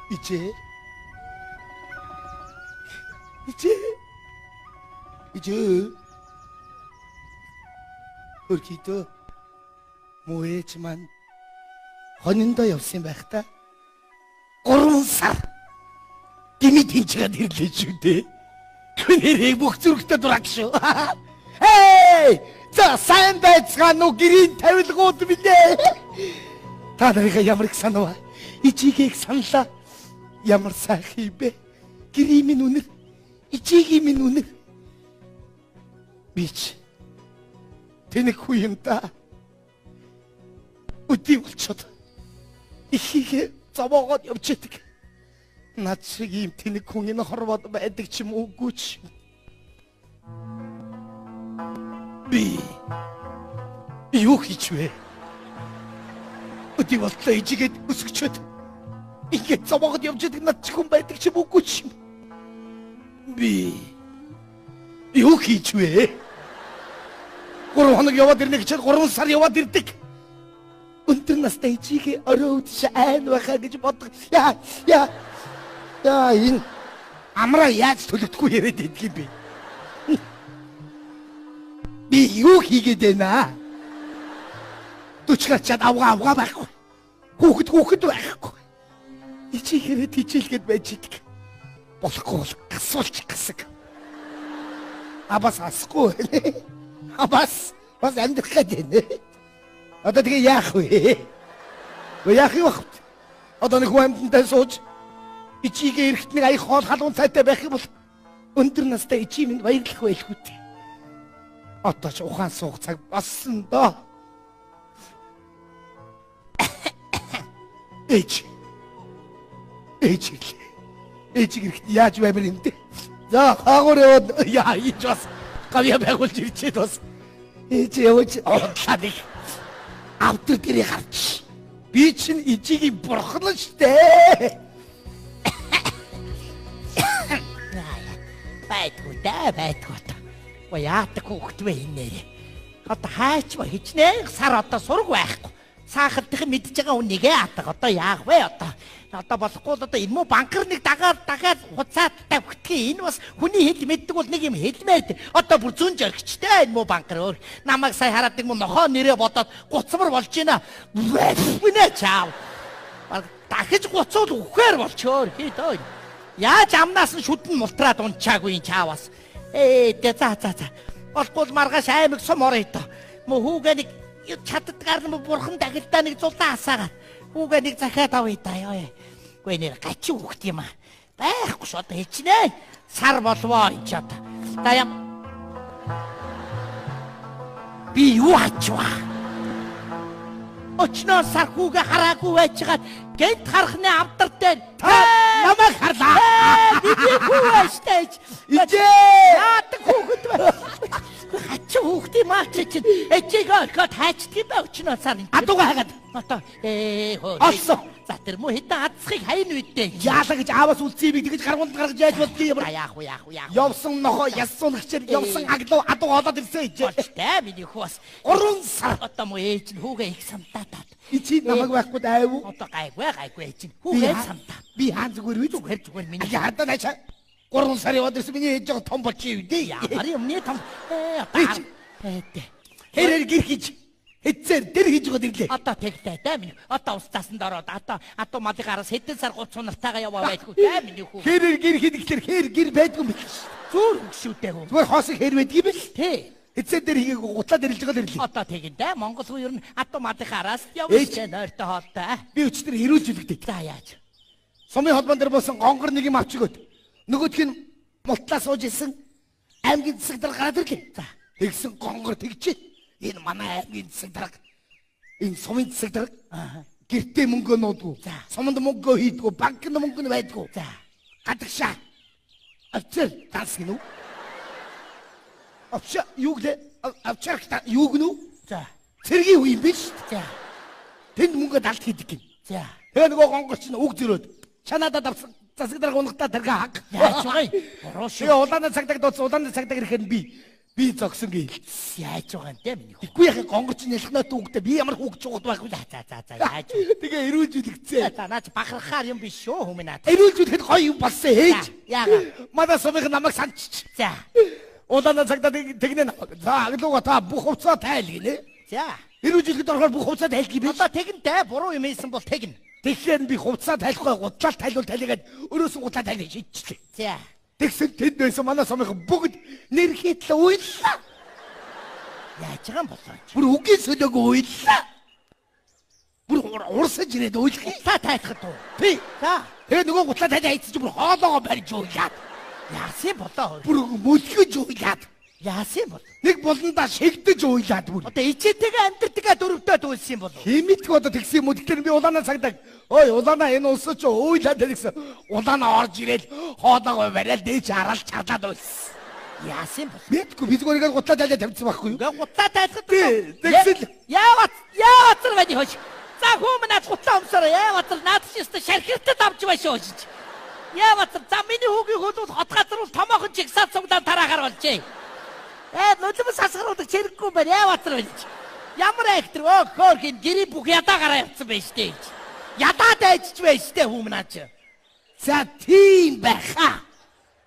이제 өөрхийдөө муу ээж маань хониндоо явсан байх та. 3 сар гинэ тэнцгээд ирлээ шүү дээ. Хүнэрээ бүх зүрхтээ дураг шүү. Эй! За сайн байцгаана уу гэрийн тавилгууд билээ. Та нарыг ямар их санаа. Ичигийг саналаа. Ямар сайхан бэ? Гэрийн минь үнэр. Ичигийн минь үнэр. Бич. Тэнэг хүн та. Өдий болчиход. Ихийг зовоогоод явж идэг. Над шиг ийм тэнэг хүн энэ хорвоод байдаг ч юм уугүй ч. Би юу хийж вэ? Өдий болтлоо ижигээд өсгчөөд. Ингээд зовоогоод явж идэг над шиг хүн байдаг ч юм уугүй ч. Би юу хийж вэ? 3 хоног яваад ирнэ гэж 3 сар яваад ирдэг. Өндөр настай ичигээ орой үдшээ айн байхаа гэж бодох. Яа энэ амраа яаж төлөвдөхгүй яриад идэх юм бэ? Би юу хийгээд байна? Түчгачаад авгаа байхгүй. Хүүхэд байхгүй. Ичигээ тийчилгээд байж идэг. Болохгүй бол гасуулч гасаг. Абас асгүй. Бас амьдрах гэдэг. Одоо тэгээ яах вэ? Яах юм бэ? Одоо нэг хүмдэнтэй сууж ичигээ эрэхт нэг аяг хоол халуун цайтай байх юм бол өндөр настай ичи минь баярлах байлгүй дээ. Одоо ч ухаан суух цаг болсон доо. Ээж эрэхт яаж баймар юм бэ? За хаагуур яваад яа ийж бас гавья байгуулж ирчээд бас ээж явж орлаад их автор гэрээ гарч би чинь ижигийн бурхан штэ. Байдгүй. Яадаг хүүхэд вэ энэ? Одоо хаач ба хичнээн сар одоо сураг байхгүй. Саахалтын мэдж байгаа хүнийгээ атаг одоо яах вэ одоо? Одоо болохгүй одоо энэ муу банкар нэг дагаад хуцаад тавьхдгийг энэ бас хүний хэл мэддэг бол нэг юм хэлмээр. Одоо бүр зүүн жоргчтэй энэ муу банкар өөр. Намайг сая хараад нэг муу нохоо нэрээ бодоод гуцмар болж байна. Үнэ чаав. Дахиж гуцуул үхээр болчоор хийдөө. Яаж амнаас нь шүдэн мултраад унчаагүй чаавас. За. Болбол маргааш аймаг сум орё тоо. Муу хүүгээ нэг чаддгаар нь бурхан дахилдаа нэг зулаан асаагаад хүүгээ нэг захиад авъя та ёо. Гүй нэр гачин хүүхд юм аа. Байхгүй ш одоо хичнээн сар болвоо энэ ч одоо. За ям. Би юу ачваа? Очноо сар хүүгээ хараагүй байжгаад гэнт харахны амтар дээр намайг харлаа. Би хүүгээштэй. Яадаг хүүхэд вэ? Ачаа хүүхдээ маач чинь эцэг орхот хайчдаг юм очноо сар. Адууга хагаад. Одоо олсон. За тэр муу хитэн адсхыг хайн үедээ. Яалаа гэж аавас үлцээ би тэгж гаргуулд гаргаж яаж болдгийг ямар. Яах вэ? Явсан нохоо ясуулагчээр явсан аглуу адуу олоод ирсэн ичээ. Болтой миний хүү бас 3 сар одоо муу ээж нь хүүгээ их самтаатаад. Ичи намайг байхгүй даавуу. Одоо гайгүй ээж нь хүүгээ самтаа. Би хаан зүгээр миний. Яадаа наачаа. 3 сар яваад ирсэн миний ээж жоо том болчих юм дээ. Ямар юм нэ том. Хэрэг гэр хийж хэцээр дэр хийж гоод ирлээ. Одоо тэгтэй даа минь. Одоо устаасан дороод атуу малын араас хэдэн сар 30 нартайгаа яваа байдгүй даа миний хүү. Хэрэг гэр хийдгээр хэр гэр байдгүй юм. Зүүр хөшүүтэй гоо. Зүгээр хоосыг хэр байдгийг бил. Тий. Хэцээр дэр хийгээг гутлаад ирлж гоод ирлээ. Одоо тэгин даа Монгол хүү ер нь атуу малын араас явж нойртой хоолтой. Би өчтөр хэрүүлж үлдээ. За яаж. Сумын холбоон дээр буусан гонгор нэг юм авчигөөд. Нөгөөх нь мултлаа сууж исэн аймгийн засаг дарга гараад ирлээ. За тэгсэн гонгор тэгчээ. Энэ манай аймгийн засаг дарга. Энэ сумын засаг дарга. Гэртээ мөнгө нуудгүй. Суманд мөнгө хийдгүү, банкнд мөнгө нь байдгүй. За гадагшаа. Авчир тас гинүү. Авчаа юу гэлээ? Авчаар юу гинүү? За цэргийн үе юм биш. За тэнд мөнгө далд хийдэг гин. За тэгээ нөгөө гонгор чинь үг зөрөөд чанадад авсан. Засаг дарга унахтаа тэргээ хаг. Яаж вэ? Тэгээ улааны цагдаг дууц улааны цагдаг ирэхэд би Би зогсон гээ. Яаж байгаа юм те миний хүү. Тэггүй яхаа гонгорч нэлхнээ дүүгдээ би ямар хүүгч жууд байхгүй. За яаж. Тэгээ эрүүлжүүлэгцээ. За наач бахархаар юм биш шүү хүмүүс наад. Эрүүлжүүлэхэд гоё юм болсон ээж. Яага. Манай сумын намайг санчиж. За. Улаана цагтаа тэгнэ намайг. За аглууга та бүх хувцаа тайл гинэ. За. Эрүүлжүүлэхэд орохоор бүх хувцаа тайлгий би. Одоо тэгнэ буруу юм хийсэн бол тэгнэ. Тэгэхээр би хувцаа тайлахгүй гутлаа тайлуул тайлгаад өрөөсөн гутлаа тайлж шийдчихлээ. За. Тэгсэн тэнд байсан манай сумын бүгд нэр хийтлээ уйллаа. Яаж байгаа юм болоо. Бүр үгийн солиог уйллаа. Бүр урсаж ирээд уйлах. Та тайлхад уу. Тий. За. Тэгээ нөгөө гутлаа тайлж хайцсан чи бүр хоолоогоо барьж уйлаад. Яасан болоо. Бүр мөлгөж уйлаад. Яасан бол. Нэг болондоо шигдэж уйлаад бүр. Одоо ичээтэйгээ амьдэртэйгээ дөрөвдөө дүүлсэн юм болов. Химитг одоо тэгсэн юм уу? Тэгэхээр би улаанаа цагдаг. Ой улаанаа энэ улс ч уйлаад гэсэн. Улаанаа орж ирээл хоолоогоо бариад дээж хараад чарлаад уйлсан. Яасан бол. Мэдгүй би зүгээр гутлаа тайлж тавьчихсан байхгүй юу? Гэ гутлаа тайлхад. Тэгсэл Яават байна хөөш. За хүмүүнээс гутлаа өмсөрөө яават наад чи өстө шархиртад авч байна шүү. Яават за миний хүүгийн хөлөд хот газар бол томоохон жигсаал цуглаа тарахаар болжээ. Нулимс сасгаруулдаг чирэггүй байна. Яават байна. Ямар актер хөөрхин гэрээ бүх ядаагараа явцсан байж тээ. Ядаад айжж байж тээ хүмүүнаач. за тийм байхаа.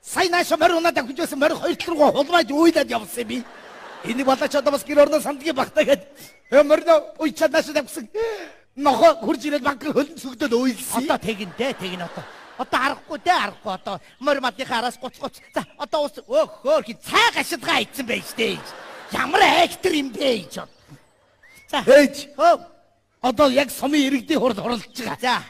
Сайн нааш мориноо давхижсэн морин хоёр тал руу хулгайд уйлаад явсан би. Энийг болооч одоо бас гэр орноо сандгийн багтаагээд мориноо уйчаад нааш давсан. Нохо хурж ирээд банкэр хөлн сүгдөөд уйлсан. Одоо тэгин дээ тэгин одоо. Одоо аргагүй дээ аргагүй одоо морь мадынхаа араас гоц. За одоо ус хөөрхин цай гашидгаа ийцэн байж тээ. Ямар актер юм бэ гэж. За ээж хөө одоо яг сумын иргэдийн хурд оролцож байгаа. за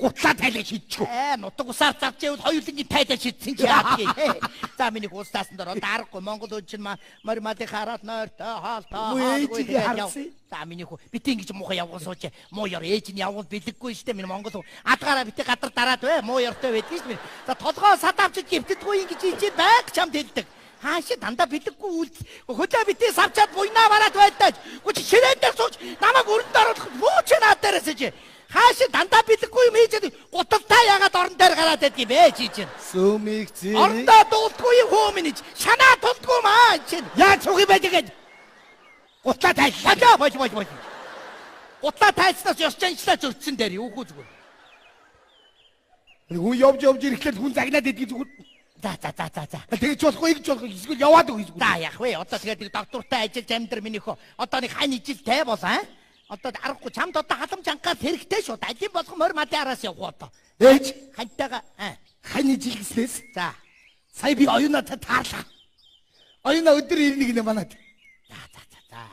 Гутлаа тайлж шийдчихв. нутаг усаар зарж явал хоёулангийн тайлаа шидсэн чи яах вэ? За миний хууstaасан дор одоо аргагүй Монгол үн чинь морь мадынхаа араас нойртой хоолтой. За миний хүү битэн гэж муухай явган сууч муу ёр ээж нь явган бэлэггүй штэ миний Монгол хүү адгаараа битээ гадар дараад бай муу ёртой байдгийг штэ. За толгоо садавчд гівтдэггүй ингэж ичээд байг чамд хэлдэг. Хаашаа дандаа бэлэггүй үл хөлөө битээ савчаад буйнаа бараад байдаж. Гүч ширээд дээр сууж намайг өрөнд оруулах бууч наад дээрээс чи. Хаашаа дандаа бэлэггүй юм хийж гуталтай ягаад орон дээр гараад байдгийг бэ чи чинь. Сүмийг зээ. Орондоо дуулдгүй юм хөөмнэж шанаа тулдгүй маа чинь. Яаж цугий байдаг гэж. Гутлаа тайллаа. Бож. Гутлаа тайлснаас ёсчанчлаа зөрчсөн дээр юу хүү зүгээр. Хүн явж ирэхлээр хүн загнаад идэх зүгээр. За. Тэгэж болохгүй гэж болох эсвэл яваад өгье зүгээр. За яах вэ? Одоо тэгээд нэг доктортай ажиллаж амьдар минийх одоо нэг хань ижилтэй бол одоо аргагүй чамд одоо халамж анхаар хэрэгтэй шүү. Алин болох морь мадын араас явах одоо. Ээж Хантайгаа хань жилгснээс. за. Сая би оюунаа таарлаа. Оюунаа өдөр ирнэ гинэ манад.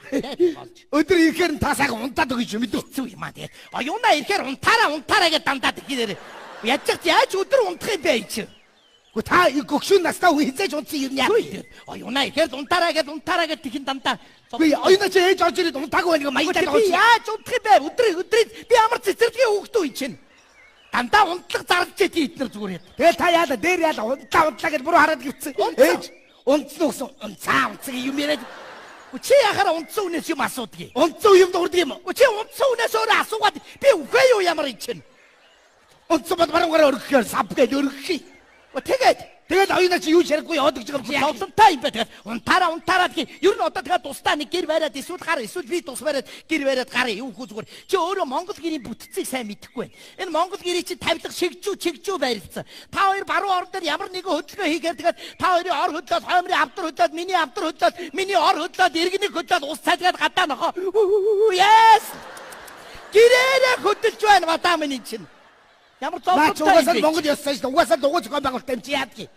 Тэгээд болж. Өдөр ирэхээр нь та сайхан унтаад өгч юм мэдв. Зүг юм аа тэгээд. Оюунаа ирэхээр унтаараа гэж дандаа тэгэхээр яаж өдөр унтах юм бэ чи? Гү та гөгшүүн настаа хүн хизээж унтсан юм яа. Оюунаа ирэхээр унтаараа гэж тэгин дандаа. Би оюунаа чи ээж орж ирээд унтаагүй байныг маягтай Би яаж унтах юм бэ? Өдрийг би ямар цэцэрлэгийн хүүхдүүд юм чинь. Дандаа унтлах зарлж яд эднэр зүгээр. Тэгэл та яада дээр яада унтлаа гэж буруу хараад гівцэн. Ээж унтсан уу? Унцсан юм яриад. Чи яхаар унтсан үнээс юм асуудгийг. Унтсан юм дурдаг юм. Чи унтсан үнээс өөрөө асуугаад би үгүй юу ямар юм чинь. Унтсан бод баруунаараа өргөхээр сав гэж өргөх. Тэгээд оюунаа чи юу шарахгүй яваад гэж байгаа юм. Зовлонтой юм бэ тэгээд унтаараа гэх ер нь одоо тэгээд тусдаа нэг гэр бариад эсвэл би тус бариад гэр бариад гараа юу хүү зүгээр чи өөрөө Монгол гэрийн бүтцийг сайн мэдэхгүй байна. Энэ Монгол гэрийн чи тавилга чигжүү барилдсан. Та хоёр баруун орон дээр ямар нэгэн хөдөлгөөн хийгээд тэгээд та хоёрын ор хөдлөөд хоймрын авдар хөдлөөд миний ор хөдлөөд иргэнийг хөдлөөд ус цайлгаад гадаа нохоо. Yes. Гэрээрээ хөдөлж байна мадам минь чинь. Ямар зовлонтой юм. Монгол ёс сайж угаасаа дугуй зохион байгуулалт юм чи яадгийг.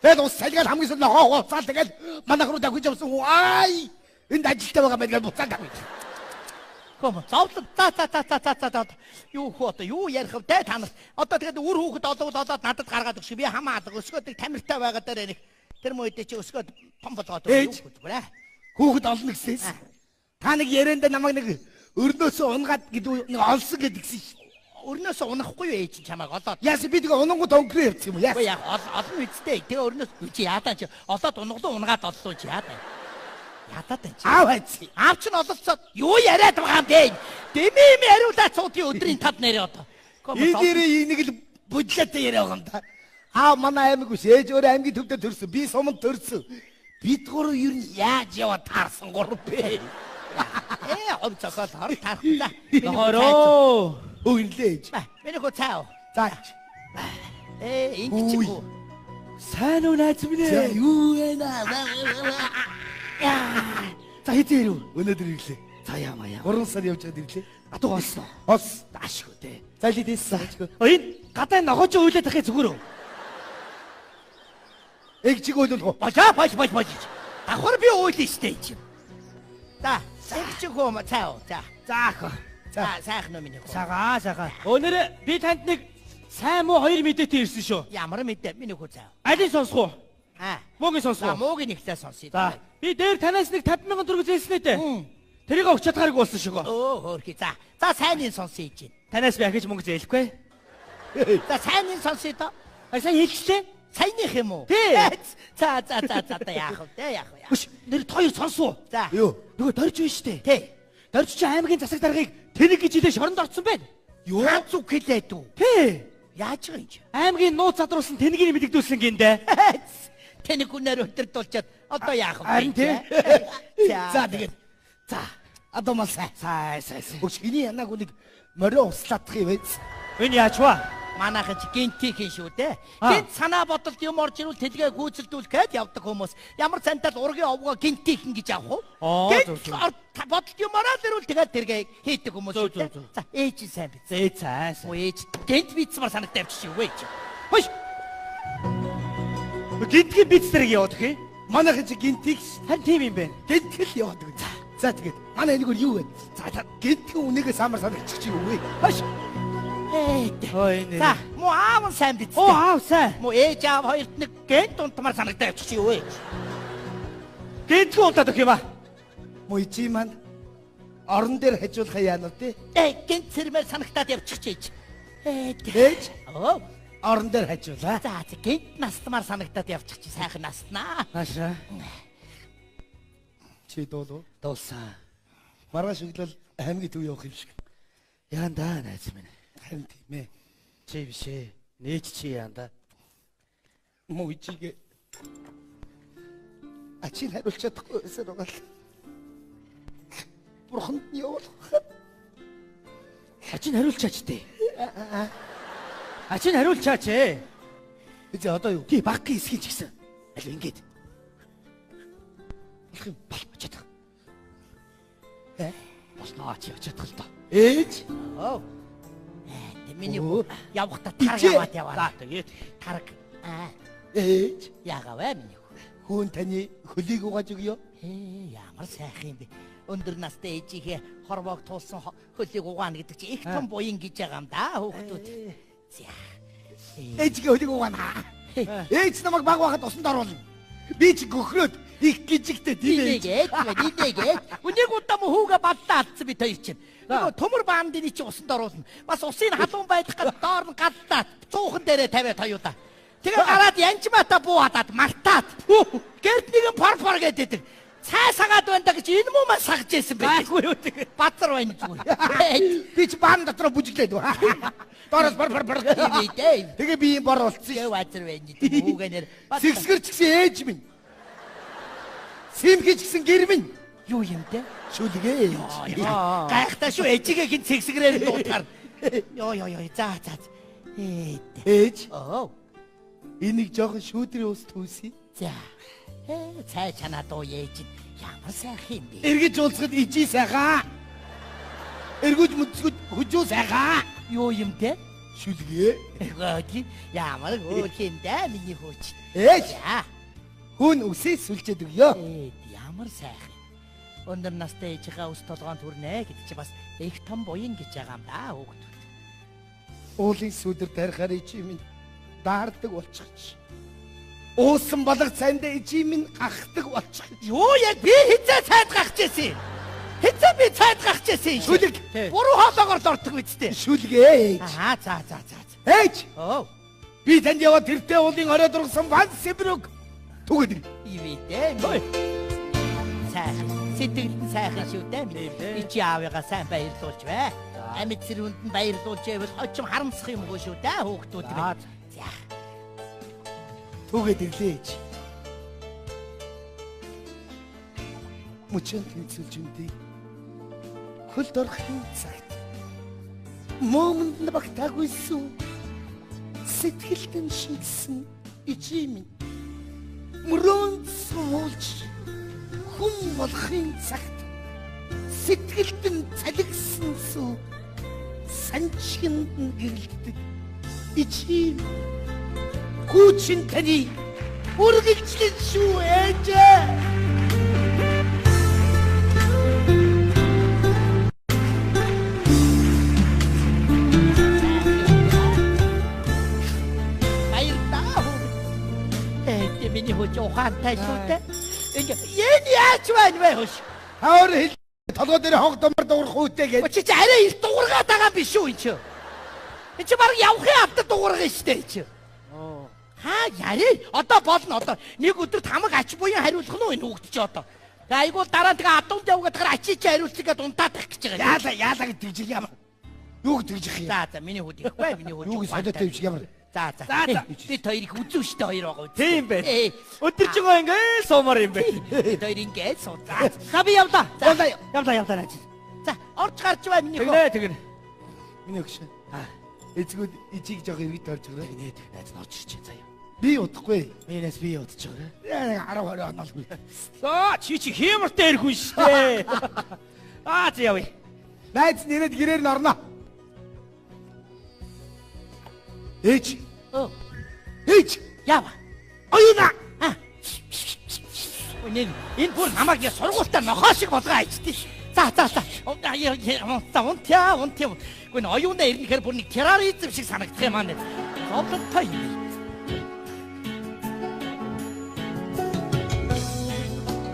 Тэгээд ус салгаад хамгийн сүүлд хооцаал тэгээд манайх руу давхиж явсан. Ай! Энд ажилтаа байгаа байдаг буцаад давхиж. Комо зовлон та. Юу хөөе юу ярих вэ та нар. Одоо тэгээд үр хүүхэд олоод надад гаргаад өгш би хамаадаг өсгөөд тамиртай байгаа дээр нэг тэр мөйдөө чи өсгөөд том болгоод юу хөөе. Хүүхэд олно гэсээс. Та нэг ярианд намайг нэг өрнөөсөө унгаад гэдэг нэг олсон гэдгсэн шүү. Өрнөөсөө унахгүй юу ээж чамайг олоод. Яас би тэгээ унгууд өнгөрөө явчих юм уу яас. Яа олон үстэй. Тэгээ өрнөөс чи яадаа чи олоод унглуу унгаад оллоо чи яадаа. Ядаад энэ. Аав хайц. Аав ч н ололцоод юу яриад байгаа юм бэ? Дэмэм яриулаад цуудын өдрийн тав нэрээ одоо. Эдгэрээ энийг л будлаатай яриа байгаа юм да. Аав манай аймаг биш ээж өөрөө аймгийн төвдө төрсөн. Би суманд төрсөн. бид гурав ер нь яаж яваад таарсан гурав бэ? Ом цогол хор тархта. Нохороо. Өгнөлээ ээж. Миний хөө цаа. За. Ингэж юу? Сайн уу найз минь За ээ? юу вэ наа? За хэдий ирв. Өнөөдөр ирлээ. За яамаа яа. 3 сар явж байгаад ирлээ. Атуу олсон. Хос. Ашгүй дээ. За л дэс. Энэ гадаа нохож уйлаад ахыг зүгээр үү? Эг чиг ойлох уу? Бож. Давхар би уйлаа штэ чи. За, ингэж хөө цаа. За. Заах. За, сайхан уу миний хөө. Сагаа. Өнөр би танд нэг сайн муу хоёр мэдээтэй ирсэн шүү. Ямар мэдээ миний хөө цаа. Алийг сонсох уу? Муугийн За, сонсох уу? муугийн нэгтээ сонсъё. За, би дээр танаас нэг 50,000 төгрөг зээлснэ дээ. Тэрийг өгч чадхааргүй болсон шүү. Хөөрхий. За, сайныг сонсъё гэж. Танаас би ахиж мөнгө зээлэхгүй. За, сайныг сонсъё доо. Сайн хэлчихлээ. Саяных юм уу? Тий. За яах вэ? Хүш, нэр хоёр сонсов уу? За. Юу? Нөгөө дорж байна штэ. Тий. Дорж чи аймгийн засаг даргаыг тэнэг гэж хэлээ шоронд орсон байна. Юу? Ганц үг хэлээд үү? Тий. Яаж байгаа юм чи? Аймгийн нууц задруулсан тэнэгийг мэдэгдүүлсэн гиндэ. Тэнэг үнээр өдөрдүүлчихэд одоо яах вэ? Харин тий. За тэгээд. За. Одоо мал сайн. Сайн. Өч хиний янаг үнийг морио услаадах юм бэ? Энэ яач вэ? Манайхан ч гинтийн шүү дээ. Аа. Гинт санаа бодолд юм орж ирвэл тэлгээ гүйцэлдүүлэх гээд явдаг хүмүүс. Ямар цантал ургийн овгоо гинтийн гэж авах уу? Гинт бодолд юм ороод ирвэл тэгээд тэргээ хийдэг хүмүүс шүү дээ. За, ээж сайн биз. Зээ сайн. Оо ээж гинт бицмар санагтай авчих юу ээж. Хөөш. Гинтгийн биц зэрэг яваад хий. Манайхан чи гинтийг Харин тийм юм байна. гинтгэл яваад байгаа. За тэгээд манай энийг юу вэ? За гинтгэн үнэгээ самар санагчих чи юу вэ? Хөөш. Ой нэ. За, муу аав сайн биз. Оо аав сайн. Муу ээж аав хоёрт нэг гинт унтмар санагтай авчих юу ээж. Гинтгүй унтаад өгөх юм аа. Мой чи маань орон дээр хажуулах яануу те? Гинт сэрмээр санагтаад явчих чийж. Ээж Оо. орон дээр хажуулаа. За, гинт настмаар санагтаад явчих чи сайхан наснаа. Хаашаа. Чи дуулуу. Дуулсан. Маргааш өглөө аймгийн төв явах юм шиг. Яандаа найз минь. Харин тийм ээ. Чи биш ээ. Нээж чи яандаа. Мой чигээ ачиг хариулж чадахгүй байсан байгаа л. Бурханд нь явуулах. Ачин хариулчаач дээ. Ачин хариулчаач ээ. Эцээ одоо юу? Тий баггийн эсхий ч гэсэн. Аль ингэж. Их юм Болж чадах. Болноо чи явж чадах л доо. ээж Оо. Миний Оо. явахдаа тараг Ичээ. яваад яваа. За тэгээд Тараг. ээж Яагавэ миний хүү. хүн таны хөлийг угааж өгөө. Ямар сайхан юм бэ. Өндөр настай ээжийнхээ хорвоог туулсан хөлийг угаана гэдэг чи их том буян гэж байгаа юм да хүүхдүүд. За. Ээжгээ хөлийг угаана. Ээж намайг баг байхад усанд оруулна. Би ч гөхрөөд их гжигтэй тийм ээж. Үнийг удаа хүүгээ бадтаа алдсан би хоёр чинь. Нөгөө төмөр баандны чи усанд оруулна. Бас усын халуун байх гээд доор нь галлаад цуухан дээрээ тавиад хоёудаа. Тэгээ гараад янжмаата буугаад мартаад. Гэрд нэгэн порпор гэдэг. Цай сагаад байна да гэж энэ муу маа сагж ийсэн байх. Айгүй юу тэг. Баатар байна зүгээр. Би ч баан дотор бүжиглээд ба. Доороос бар. Дээ. Тэгээ би юм бор болцсон. Яа баатар байна гэдэг хүүгэнэр. Сэгсгэр ч гэсэн ээж минь. Симхич гэсэн гэр минь. Юу юм те? Шүлгээ. Гайхтаа шүү ээжигээ гин цэгсгрээр дуутахаар. Йоо. За. Ээж Оо. энийг жоохон шүүдрийн ус түүсий. За. Цай чанаа дуу ээж. Ямар сайхан юм бэ? Эргэж уулзахад ижи сайхан. Эргүүж мүцгэд хүжүү сайхан. Юу юм те? Шүлгээ. Гооди. Ямар хөөх юм да миний хөөч. Ээж За. хүн үсээ сүлжээд өгөө. Ямар сайхан. Өндөр настай ээжийнхээ ус толгоонд хүрнэ гэдэг чи бас их том буян гэж байгаа юм да хүүхдүүд. Уулын сүдэр тарихаар ижи минь даардаг болчихч. Уусан балга цайнд ижи минь гахдаг болчих. Юу яг би хизээ цайд гахж ирсэн. Хизээ би цайд гахж ирсэн. Шүлэг. Буруу хоолоогоор дордог үсттэй. Шүлгээ. Аа за. Ээж Оо. би танд яваад тэртээ уулын орой дургасан ван сэбрэг түгэд. Ивэдэ. Сайхан. Сэтгэлд нь сайхан шүү дээ. Би чи аавыгаа сайн баярлуулж бай. Амьд зэрүүнд нь баярлуулж байвал очим харамсах юмгүй шүү дээ хүүхдүүд минь. За. Түгэд ирлээ ээж. мөчөн тэнцүүлж юмдий. Хөлд орохын цагт момонд нь багтаагүйсэн сэтгэлдэн шингэсэн ижим мөрөөнд суулж хүн болохын цагт сэтгэлдэн цалигсан сүү санчинд нь гэрэлтдэг ижим гүүчин таны үргэлжлэн шүү ээжээ. Миний хөөж ухаантай шүү дээ. Ингээ яаж байна вэ хөөш? Хавар хэл толгой дээр хонх домор дуурах үүтэй гэж. Чи арай их дуургаад байгаа биш үү энэ чи? Энэ чи баг явахын авдаг дуурах шүү дээ чи. Хаа яри? Одоо болно одоо. Нэг өдөрт хамаг ач буян хариулах нь энэ хүүхд чи одоо. Айгуул дараа тэгээ адуунд явгаад гараа ачиж хариулчих гээд унтаадах гэж байгаа. Яалаа гэдэг чи ямар. Юу гэж юм? За миний хүүд ихгүй миний хүүд. Юу гэж солиотой юм шиг ямар. За. Бид хоёрыг үзүү штэ хоёр байгаа. Тийм бэ. Өдөржингөө ингээ суумаар юм бэ. Бид хоёр ингээ суу. За би явлаа. Явлаа. За орж гарч бай миний хөө. Тэгнэ. Миний өгш. Эцгүүд ичиг жоох иргэд орж өгрөө. Нээд найз нь орж ирж байна заяа. Би удахгүй. Энэс би удаж байгаа. 10 20 онол. За чи хиймэртэй ирэх хүн штэ. За явъя. Найз нэрэд гэрээр нь орно. Ээж. Ээж. Яава. Оюуна. Энэ бүр намайг сургуультаа нохоо шиг болгоо ажтээ. За. Унтя. Гүн оюуна ирэхээр бүр нэг терроризм шиг санагдах юм аа. Зовлонтой юм.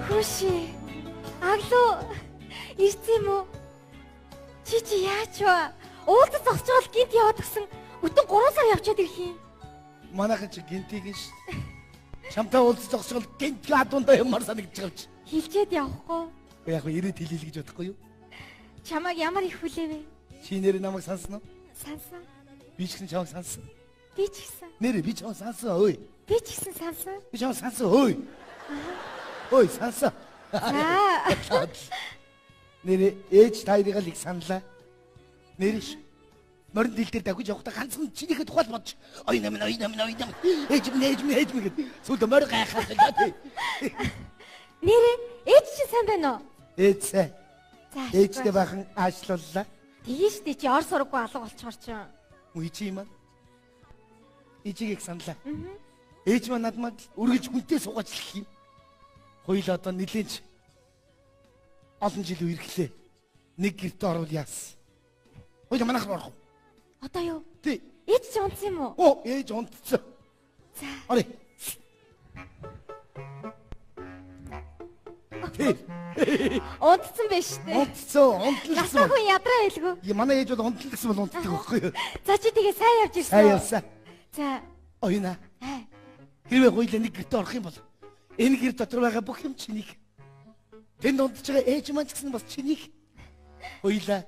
Хүши. Аглуу. Ирсэн юм уу? Чи яаж вэ? Уулзаж зогсож гинт яваад гисэн. Өтөн 3 сар явчаад ирэх юм. Манайхан чи гинтийг ш. Чамтай уулзаж зогсвол гинт адуундаа юмар санагдаж байгаа чи. Хилчээд явахгүй. Яг хөө ирээд хэлээ л гэж бодохгүй юу? Чамайг ямар их хүлээвэ? Чи нэр намайг сансан уу? Сансан. Би ч гэсэн чамайг сансан. Би ч гэсэн. Нэр би чамайг сансан ой. Би ч гэсэн сансан. Би чамайг сансан ой. Ой сансан. За. Нэр ээж таарыг л их саналаа. Нэрш. Морин дил дээр давхиж явахдаа ганцхан чинийхээ тухай бодож ой нам ээж минь гэд сүлд морин гайхаад л. Нэрээ ээж чи сайн байна уу? Ээж сайн. За. Ээжтэй бахан аашлууллаа. Тэгээ штэ чи ор сураггүй алга болчоор чи. Үгүй чи юм аа. Ээжийг их саналаа. Ээж маань надад үргэлж хүнтэй суугаач л юм. Хоёул одоо нилээч олон жил үерхлээ. Нэг гэрт орвол яас. Хоёул манайх орох. Одоо юу? Тий. Ээж чи унтсан юм уу? Оо, ээж унтцсан. За. Орё. Тий. Унтсан байж штэ. Унтцсан. Насаа хүн ядраа хэлгүү. Манай ээж бол унтлаа гэсэн бол унтдаг байхгүй юу? За чи тэгээ сайн явж ирсэн. Сайн явсан. За. Оюуна. Хэрвээ хоёул нэг гэрт орох юм бол энэ гэр дотор байгаа бүх юм чинийх. Тэнд унтж байгаа ээж маань ч гэсэн бас чинийх. Хоёулаа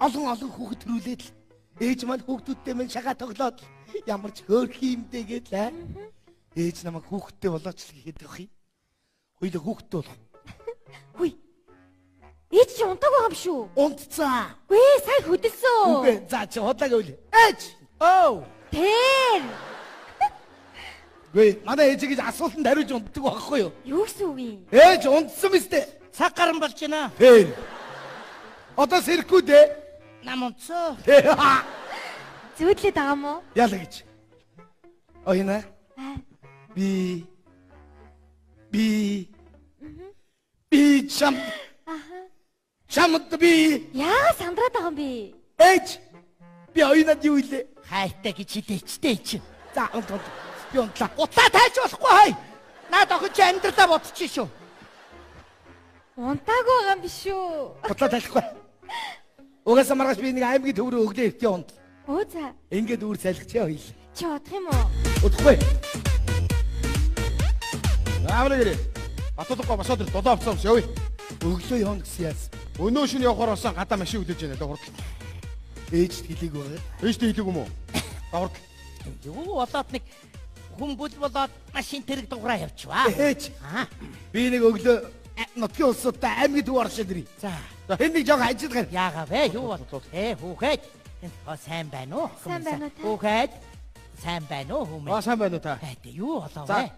олон хүүхэд төрүүлээд л ээж маань хүүхдүүдтэй минь шагаа тоглоод ямар ч хөөрх юмдээ гэлээ. Ээж намайг хүүхдтэй болооч л гэхэд байх юм. Хоёулаа хүүхдтэй болох. Хүй. Ээж чи унтаг байгаа юм шүү. Унтцаа. Гүй сайн хөдөлсөн. Үгүй за чи хотлаг өөл. Ээж. Оо. Тэр. Гүй манай ээжийг асуултанд хариулж унтдаг байхгүй юу? Юу гэсэн үг юм? Ээж унтсан биз дээ. Цаг гарan болж байна. Тэр. Одоо сэрхгүй дээ. Нам унтсоо. Зөөдлөд байгаа мó? Яла гэж. Оюуна. Би чам. Чамд би. Яа сандраад байгаа юм бэ? Ээж. Би оюунад юу илээ? Хайртай гэж хилээчтэй чи. За унт. Би унтлаа. Утаа тайж болохгүй хай. Наад охин чи амьдралаа бодчих шүү. Унтааг байгаа юм биш үү? Утаа тайлахгүй. Угаасаа маргааш би нэг аймгийн төв рүү өглөө иртээ унт. Оо за. Ингээд үүр салхичээ хоёул. Чи удах юм уу? Удахгүй. Аавна гэрээ. Батуудахгүй босоод ир дулаа авцсан юмс явъя. Өглөө явна гэсэн яас. Өнөө шөнө явахаар болсон гадаа машин өдөөж байна даа хурд. Ээжд хэлээг байгаа. Ээжтэй хэлээг юм уу? Хурд. Юу болоод нэг хүн бүл болоод машин тэрэг дуграа явчихваа. Ээж. Аа. Би нэг өглөө нутгийн улсуудтай аймгийн төв оршиж ирээ. За. Энэ нэг жоо ажиллах. Яага вэ? Юу бол? Хүүхэд. Энэ сайн байна уу? Сайн байна уу та? Хүүхэд. Сайн байна уу хүмүүс? сайн байна уу та? Юу болов За. вэ?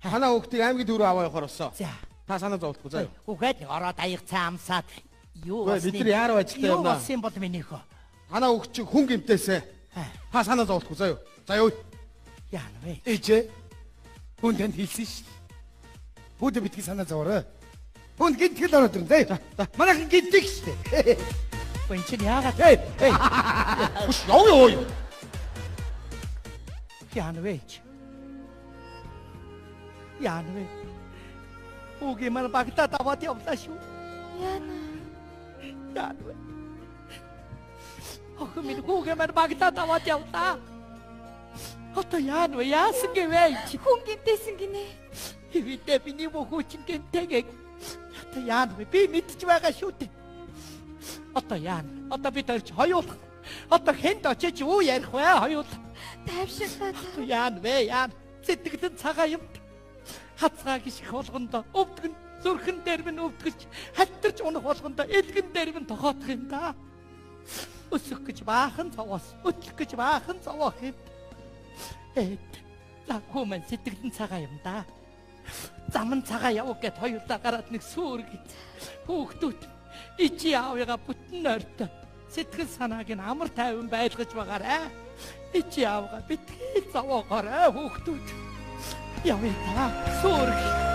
Танаа хүүхдийг аймгийн төв рүү аваа явахаар болсон. За. Та санаа зовлохгүй заяа. Хүүхэд нэг ороод аяг цаа амсаад юу Үгүй, бид нар яаруу ажилтаа Юу явнаа. болсон бол минийхөө? Танаа хүүхд чинь хүн гимтээсэ. Та санаа зовлохгүй заяа. Заяа. Яана вэ? Ээжээ. Хүн танд хэлсэн шүү дээ. Хүүдэ битгий санаа зовоорой. Хүн гинтгэл ороод ирнэ. За. Манайхан гинтэг шүү дээ. Бин чинь яагаад? Хүш яв юу? Яана вэ? Яана вэ? Хүүгээ мал багтаа таваад явлаа шүү. Яна. Яана вэ? Охин минь хүүгээ мал багтаа таваад явлаа. Одоо яана вэ? Яасан гэвэ? Хүн гинтээсэн гинэ. Хэвээ миний мөхөч гэнтэйг. Одоо яана вэ? Би мэдж байгаа шүү дээ. Одоо яана. Одоо бид орч хоёулах. Одоо хэнд очиж юу ярих вэ? Хоёулах. Тайвширлаа. Яана вэ? Яана. Сэтгэлэн цагаа юм. Хацгаа гიშх болгондоо өвдгөн зүрхэн дээр минь өвдгөж хаттарч унах болгондоо эдгэн дээр минь тохоотох юм да. Өсөх гэж баахан цаваас өтлөх гэж баахан цаваа хэд. За хүмэн сэтгэлэн цагаа юм да. Заман цагаа явах гэд хоёулаа гараад нэг сүргэж. Хүүхдүүд ичи аавыгаа бүтэн ойртой сэтгэл санааг нь амар тайван байлгаж байгаарэ. Ичи аавгаа битгий зовоогоорой хүүхдүүд. Явъя та сүрг.